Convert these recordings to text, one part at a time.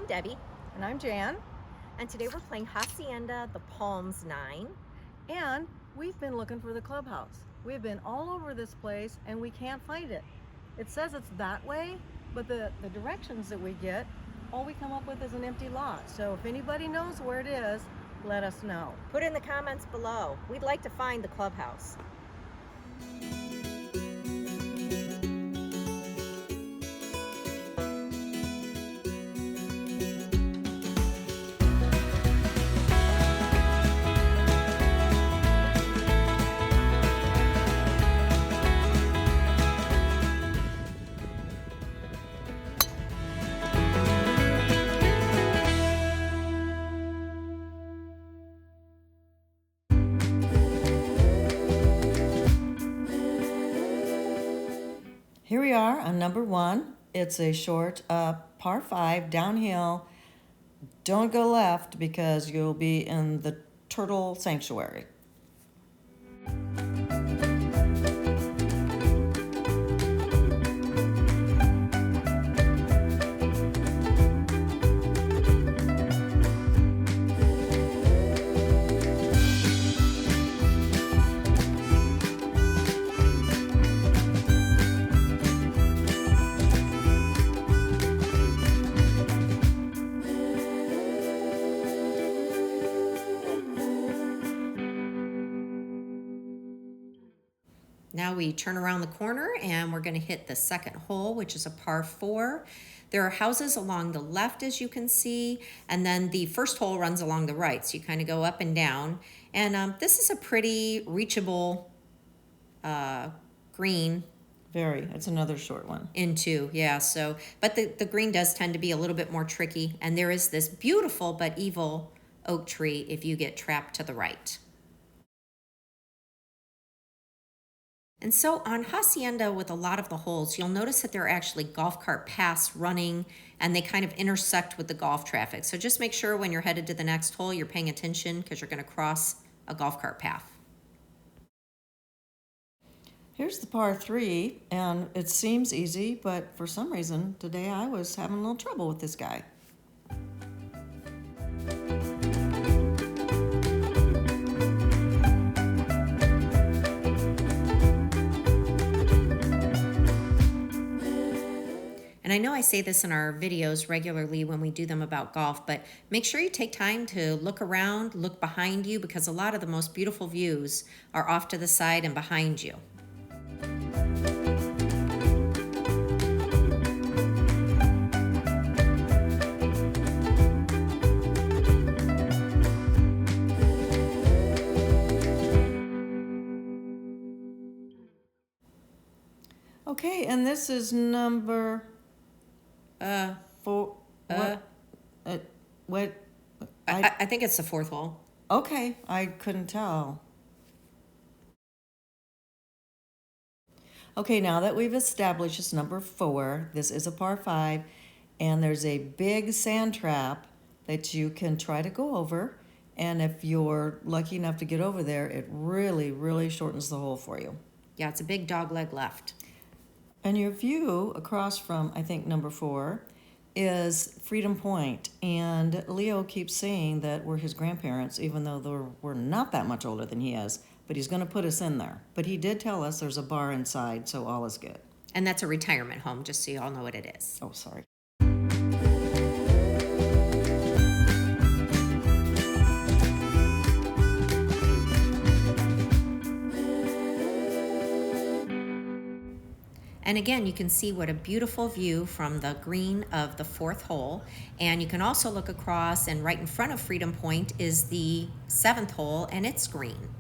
I'm Debbie. And I'm Jan. And today we're playing Hacienda, the Palms 9. And we've been looking for the clubhouse. We've been all over this place and we can't find it. It says it's that way, but the directions that we get, all we come up with is an empty lot. So if anybody knows where it is, let us know. Put in the comments below. We'd like to find the clubhouse. Here we are on number 1. It's a short par 5 downhill. Don't go left because you'll be in the turtle sanctuary. Now we turn around the corner and we're going to hit the second hole, which is a par 4. There are houses along the left, as you can see, and then the first hole runs along the right, so you kind of go up and down. And this is a pretty reachable green. Very. It's another short one. Into, yeah, so, but the green does tend to be a little bit more tricky, and there is this beautiful but evil oak tree if you get trapped to the right. And so on Hacienda, with a lot of the holes, you'll notice that there are actually golf cart paths running and they kind of intersect with the golf traffic. So just make sure when you're headed to the next hole, you're paying attention because you're going to cross a golf cart path. Here's the par 3, and it seems easy, but for some reason today I was having a little trouble with this guy. And I know I say this in our videos regularly when we do them about golf, but make sure you take time to look around, look behind you, because a lot of the most beautiful views are off to the side and behind you. Okay, and this is number 4. What? I think it's the fourth hole. Okay, I couldn't tell. Okay, now that we've established it's number 4, this is a par 5, and there's a big sand trap that you can try to go over. And if you're lucky enough to get over there, it really, really shortens the hole for you. Yeah, it's a big dog leg left. And your view across from, I think, number 4 is Freedom Point. And Leo keeps saying that we're his grandparents, even though we're not that much older than he is. But he's going to put us in there. But he did tell us there's a bar inside, so all is good. And that's a retirement home, just so you all know what it is. Oh, sorry. And again, you can see what a beautiful view from the green of the fourth hole. And you can also look across, and right in front of Freedom Point is the 7th hole, and it's green.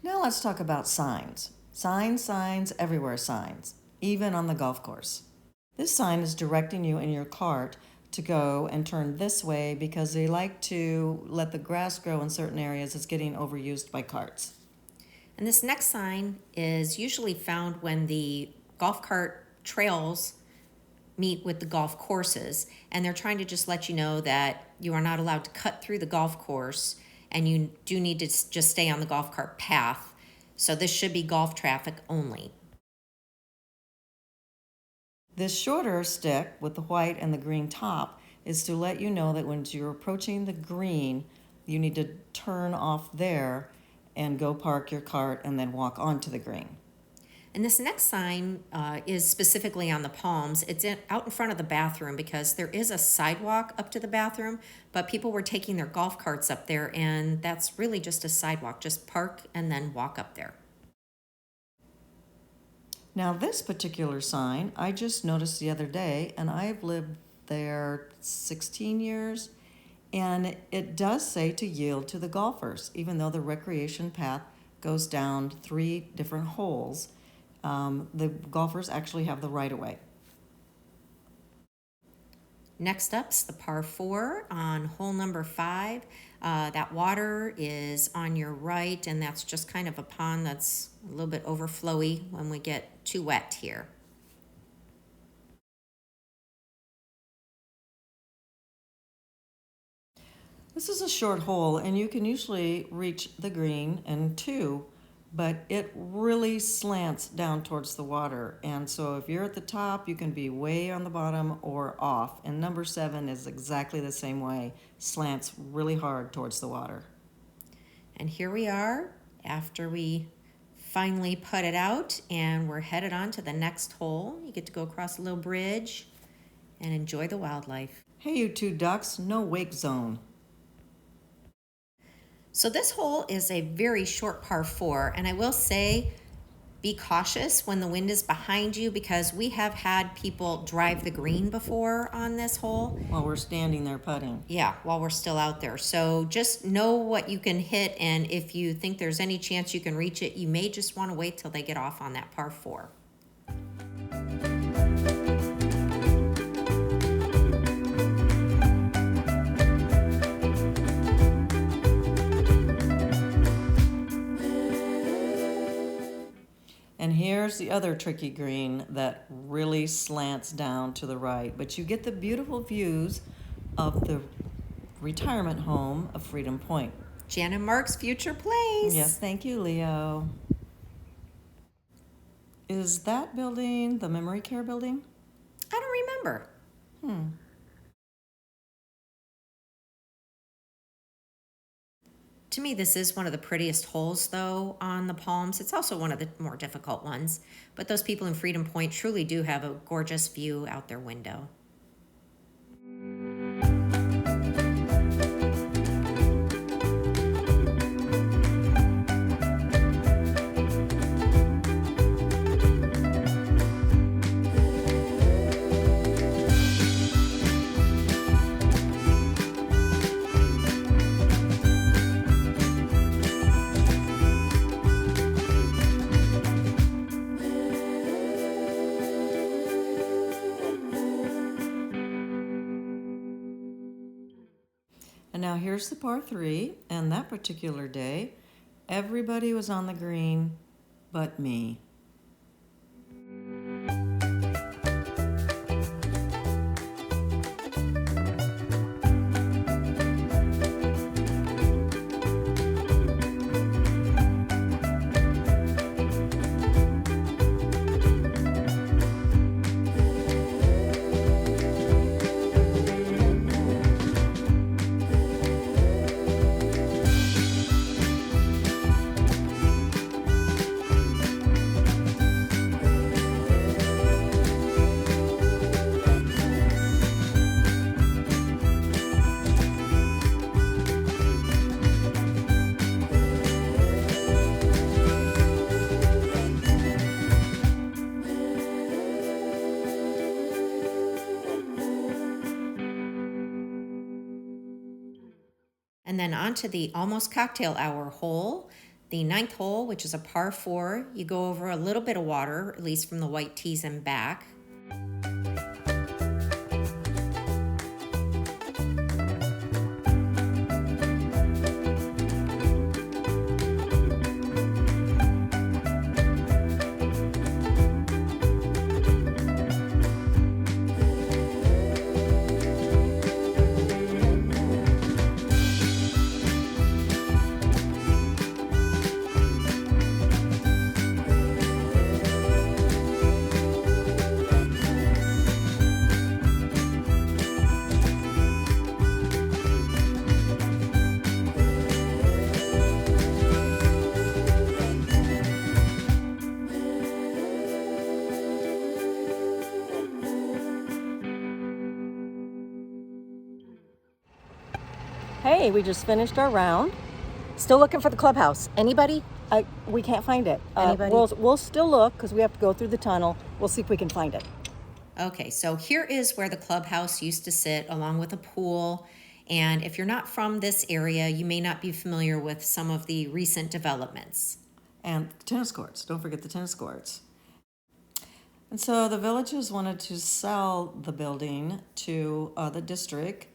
Now let's talk about signs. Signs, everywhere signs, even on the golf course. This sign is directing you in your cart to go and turn this way because they like to let the grass grow in certain areas. It's getting overused by carts. And this next sign is usually found when the golf cart trails meet with the golf courses, and they're trying to just let you know that you are not allowed to cut through the golf course, and you do need to just stay on the golf cart path. So this should be golf traffic only. This shorter stick with the white and the green top is to let you know that when you're approaching the green, you need to turn off there and go park your cart and then walk onto the green. And this next sign is specifically on the palms. It's out in front of the bathroom because there is a sidewalk up to the bathroom, but people were taking their golf carts up there, and that's really just a sidewalk. Just park and then walk up there. Now, this particular sign I just noticed the other day, and I've lived there 16 years, and it does say to yield to the golfers, even though the recreation path goes down 3 different holes. The golfers actually have the right-of-way. Next up's the par 4 on hole number 5. That water is on your right, and that's just kind of a pond that's a little bit overflowy when we get too wet here. This is a short hole, and you can usually reach the green in 2, but it really slants down towards the water. And so if you're at the top, you can be way on the bottom or off. And number 7 is exactly the same way, slants really hard towards the water. And here we are after we finally put it out, and we're headed on to the next hole. You get to go across a little bridge and enjoy the wildlife. Hey, you 2 ducks, no wake zone. So this hole is a very short par 4, and I will say be cautious when the wind is behind you because we have had people drive the green before on this hole. While we're standing there putting. Yeah, while we're still out there. So just know what you can hit, and if you think there's any chance you can reach it, you may just want to wait till they get off on that par 4. And here's the other tricky green that really slants down to the right. But you get the beautiful views of the retirement home of Freedom Point. Jan and Mark's future place. Yes, thank you, Leo. Is that building the memory care building? I don't remember. To me, this is one of the prettiest holes, though, on the Palms. It's also one of the more difficult ones. But those people in Freedom Point truly do have a gorgeous view out their window. And now here's the par 3, and that particular day, everybody was on the green but me. And then on to the almost cocktail hour hole, the 9th hole, which is a par 4. You go over a little bit of water, at least from the white tees and back. Hey, we just finished our round. Still looking for the clubhouse. Anybody? We can't find it. Anybody? We'll still look because we have to go through the tunnel. We'll see if we can find it. Okay, so here is where the clubhouse used to sit, along with a pool. And if you're not from this area, you may not be familiar with some of the recent developments. And tennis courts. Don't forget the tennis courts. And so the villagers wanted to sell the building to the district,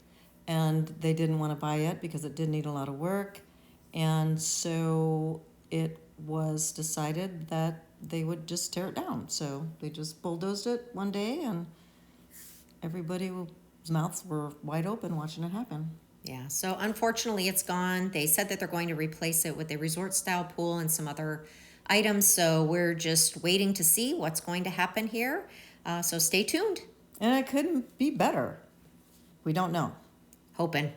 and they didn't want to buy it because it did need a lot of work. And so it was decided that they would just tear it down. So they just bulldozed it one day, and everybody's mouths were wide open watching it happen. Yeah, so unfortunately it's gone. They said that they're going to replace it with a resort style pool and some other items. So we're just waiting to see what's going to happen here. So stay tuned. And it couldn't be better. We don't know. Hoping.